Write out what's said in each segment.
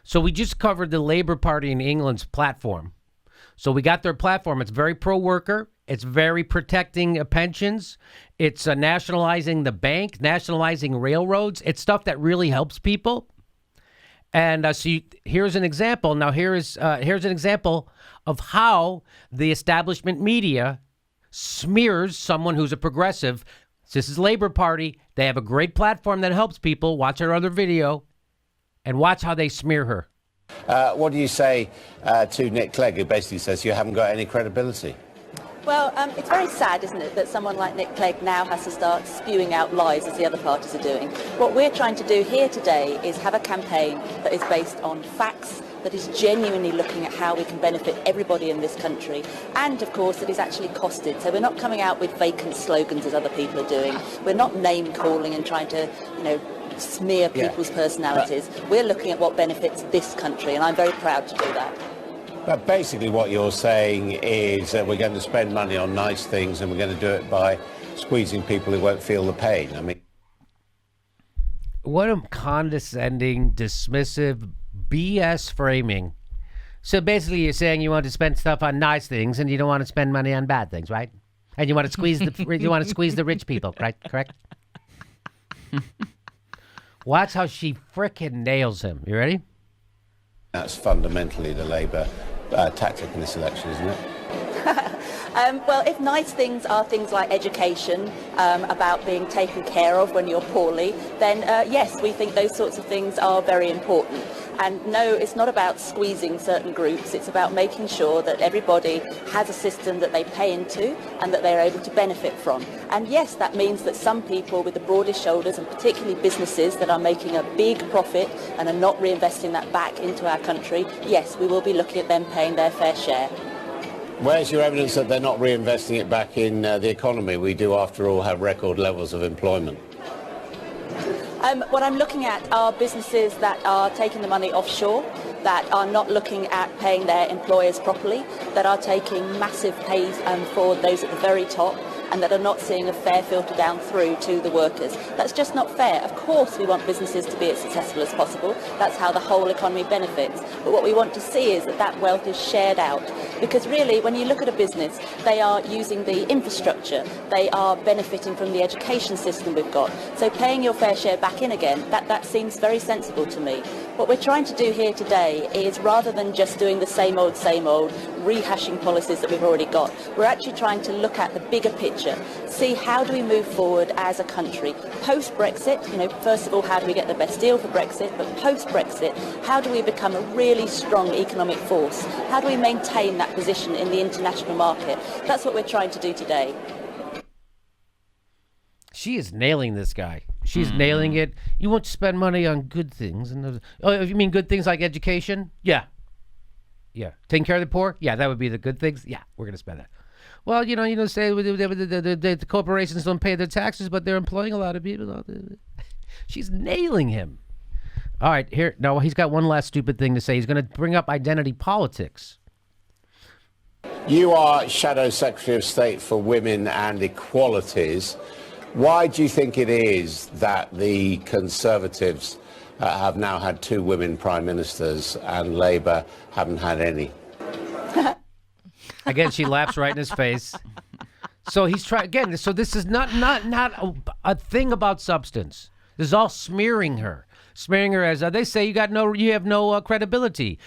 So we just covered the Labour Party in England's platform. So we got their platform. It's very pro-worker. It's very protecting pensions. It's nationalizing the bank, nationalizing railroads. It's stuff that really helps people. And here's an example. Now, here's an example of how the establishment media smears someone who's a progressive. This is Labour Party. They have a great platform that helps people. Watch our other video and watch how they smear her. What do you say to Nick Clegg, who basically says you haven't got any credibility? Well, it's very sad, isn't it, that someone like Nick Clegg now has to start spewing out lies as the other parties are doing. What we're trying to do here today is have a campaign that is based on facts, that is genuinely looking at how we can benefit everybody in this country, and of course that is actually costed. So we're not coming out with vacant slogans as other people are doing. We're not name calling and trying to, smear people's personalities. We're looking at what benefits this country, and I'm very proud to do that. But basically what you're saying is that we're going to spend money on nice things and we're going to do it by squeezing people who won't feel the pain. I mean, what a condescending, dismissive BS framing. So basically you're saying you want to spend stuff on nice things and you don't want to spend money on bad things, right? And you want to squeeze the rich people, right? Correct? Watch how she frickin' nails him. You ready? That's fundamentally the Labour tactic in this election, isn't it? Well, if nice things are things like education, about being taken care of when you're poorly, then yes, we think those sorts of things are very important. And no, it's not about squeezing certain groups. It's about making sure that everybody has a system that they pay into and that they're able to benefit from. And yes, that means that some people with the broadest shoulders, and particularly businesses that are making a big profit and are not reinvesting that back into our country, yes, we will be looking at them paying their fair share. Where's your evidence that they're not reinvesting it back in the economy? We do, after all, have record levels of employment. What I'm looking at are businesses that are taking the money offshore, that are not looking at paying their employers properly, that are taking massive pays for those at the very top, and that are not seeing a fair filter down through to the workers. That's just not fair. Of course we want businesses to be as successful as possible. That's how the whole economy benefits. But what we want to see is that that wealth is shared out. Because really, when you look at a business, they are using the infrastructure. They are benefiting from the education system we've got. So paying your fair share back in again, that seems very sensible to me. What we're trying to do here today is, rather than just doing the same old, rehashing policies that we've already got, we're actually trying to look at the bigger picture, see how do we move forward as a country. Post-Brexit, first of all, how do we get the best deal for Brexit, but post-Brexit, how do we become a really strong economic force? How do we maintain that position in the international market? That's what we're trying to do today. She is nailing this guy. She's nailing it. You want to spend money on good things. You mean good things like education? Yeah. Taking care of the poor? Yeah, that would be the good things. Yeah, we're going to spend that. Well, say the corporations don't pay their taxes, but they're employing a lot of people. She's nailing him. All right, here. No, he's got one last stupid thing to say. He's going to bring up identity politics. You are Shadow Secretary of State for Women and Equalities. Why do you think it is that the Conservatives have now had 2 women prime ministers and Labour haven't had any? Again, she laughs right in his face. So he's trying again. So this is not a thing about substance. This is all smearing her. Smearing her as they say you have no credibility.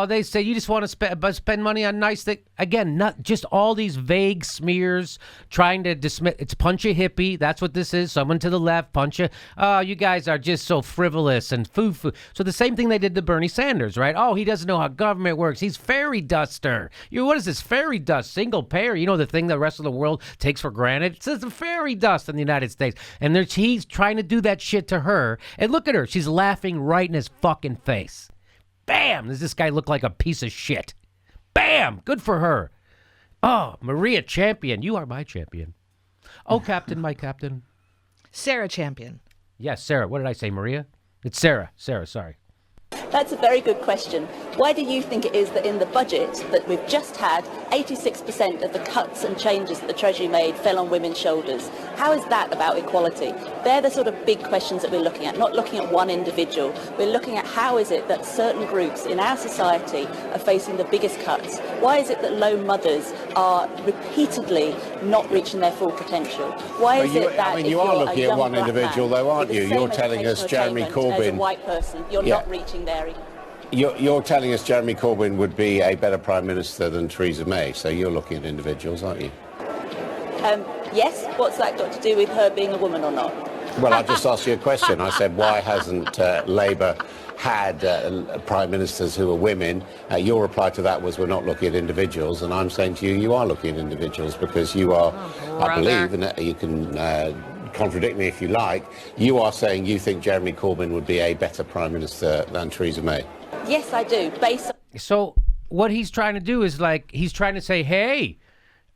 They say you just want to spend money on nice things. Again, not just all these vague smears trying to dismiss. It's punch a hippie. That's what this is. Someone to the left punch a. Oh, you guys are just so frivolous and foo-foo. So the same thing they did to Bernie Sanders, right? Oh, he doesn't know how government works. He's fairy duster. What is this fairy dust? Single payer. The thing the rest of the world takes for granted. It says the fairy dust in the United States, and he's trying to do that shit to her. And look at her. She's laughing right in his fucking face. Bam! Does this guy look like a piece of shit? Bam! Good for her. Oh, Maria Champion. You are my champion. Oh, Captain, my captain. Sarah Champion. Yes, Sarah. What did I say, Maria? It's Sarah. Sarah, sorry. That's a very good question. Why do you think it is that in the budget that we've just had, 86% of the cuts and changes that the Treasury made fell on women's shoulders? How is that about equality? They're the sort of big questions that we're looking at, not looking at one individual. We're looking at how is it that certain groups in our society are facing the biggest cuts? Why is it that lone mothers are repeatedly not reaching their full potential? Why is it that you are looking at one individual, though, aren't you? You're telling us Jeremy Corbyn, as a white person, you're not reaching their. You're telling us Jeremy Corbyn would be a better Prime Minister than Theresa May, so you're looking at individuals, aren't you? Yes, what's that got to do with her being a woman or not? Well, I just asked you a question. I said, why hasn't Labour had Prime Ministers who are women? Your reply to that was, we're not looking at individuals, and I'm saying to you, you are looking at individuals because you are, I believe, and you can contradict me if you like, you are saying you think Jeremy Corbyn would be a better Prime Minister than Theresa May. Yes, I do. Based on So what he's trying to do is he's trying to say, hey,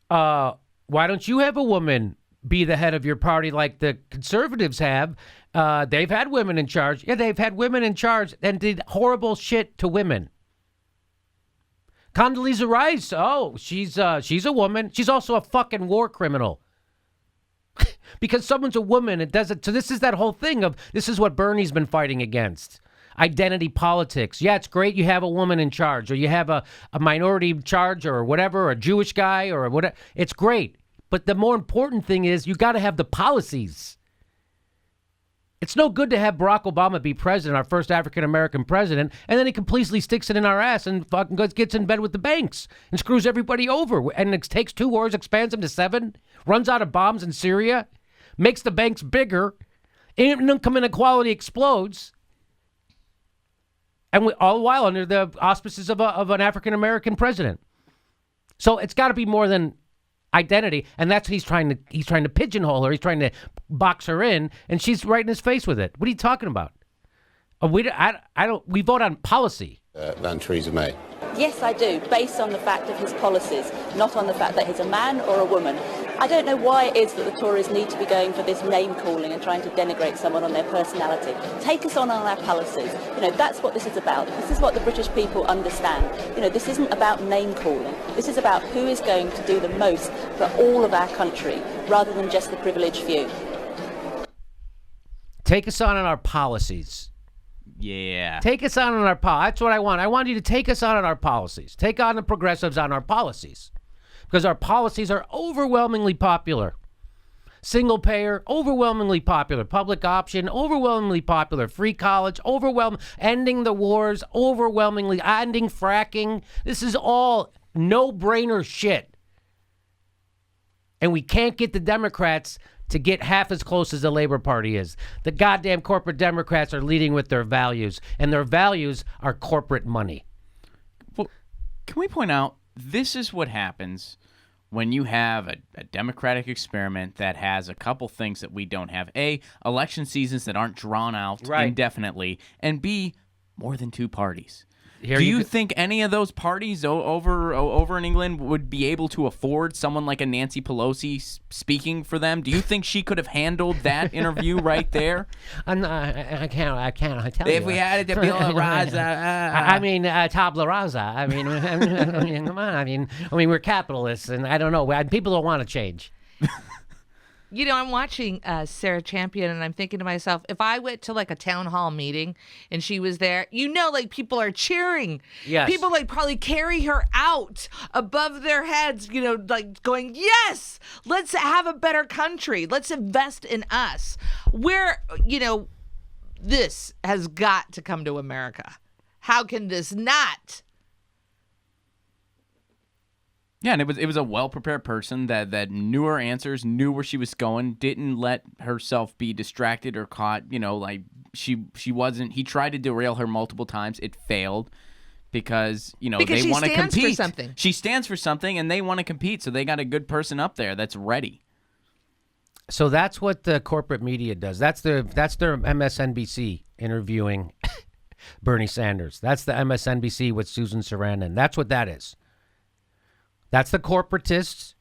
why don't you have a woman be the head of your party like the Conservatives have? They've had women in charge. Yeah, they've had women in charge and did horrible shit to women. Condoleezza Rice, she's a woman. She's also a fucking war criminal. Because someone's a woman, it doesn't. So this is that whole thing of, this is what Bernie's been fighting against. Identity politics. Yeah, it's great you have a woman in charge, or you have a minority in charge, or whatever, a Jewish guy, or whatever. It's great. But the more important thing is you got to have the policies. It's no good to have Barack Obama be president, our first African-American president, and then he completely sticks it in our ass and fucking gets in bed with the banks and screws everybody over. And it takes 2 wars, expands them to 7, runs out of bombs in Syria, makes the banks bigger, income inequality explodes. And all the while under the auspices of an African-American president. So it's got to be more than identity, and that's what he's trying to pigeonhole her. He's trying to box her in, and she's right in his face with it. What are you talking about? We vote on policy. Than Theresa May. Yes, I do, based on the fact of his policies, not on the fact that he's a man or a woman. I don't know why it is that the Tories need to be going for this name-calling and trying to denigrate someone on their personality. Take us on our policies. That's what this is about. This is what the British people understand. This isn't about name-calling. This is about who is going to do the most for all of our country, rather than just the privileged few. Take us on our policies. Yeah. Take us on our policies. That's what I want. I want you to take us on our policies. Take on the progressives on our policies. Because our policies are overwhelmingly popular. Single payer, overwhelmingly popular. Public option, overwhelmingly popular. Free college, ending the wars, overwhelmingly. Ending fracking. This is all no-brainer shit. And we can't get the Democrats to get half as close as the Labor Party is. The goddamn corporate Democrats are leading with their values, and their values are corporate money. Well, can we point out, this is what happens when you have a democratic experiment that has a couple things that we don't have. A, election seasons that aren't drawn out indefinitely, and B, more than 2 parties. Do you think any of those parties over in England would be able to afford someone like a Nancy Pelosi speaking for them? Do you think she could have handled that interview right there? I can't. I tell you. If we had it to Bill Raza, tabla rasa. Come on. I mean, we're capitalists, and I don't know. People don't want to change. I'm watching Sarah Champion, and I'm thinking to myself, if I went to like a town hall meeting and she was there, people are cheering. Yes. People probably carry her out above their heads, going, yes, let's have a better country. Let's invest in us. This has got to come to America. How can this not? Yeah, and it was a well-prepared person that knew her answers, knew where she was going, didn't let herself be distracted or caught, she wasn't. He tried to derail her multiple times. It failed because, they want to compete. Because she stands for something. She stands for something, and they want to compete, so they got a good person up there that's ready. So that's what the corporate media does. That's their MSNBC interviewing Bernie Sanders. That's the MSNBC with Susan Sarandon. That's what that is. That's the corporatists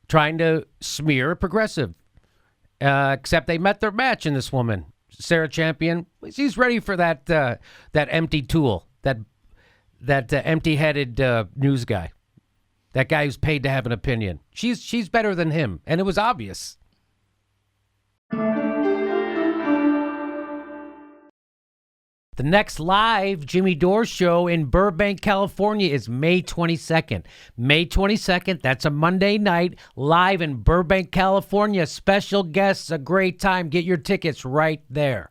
trying to smear a progressive. Except they met their match in this woman. Sarah Champion, she's ready for that empty tool, that empty-headed news guy, that guy who's paid to have an opinion. She's better than him, and it was obvious. The next live Jimmy Dore show in Burbank, California is May 22nd. May 22nd, that's a Monday night, live in Burbank, California. Special guests, a great time. Get your tickets right there.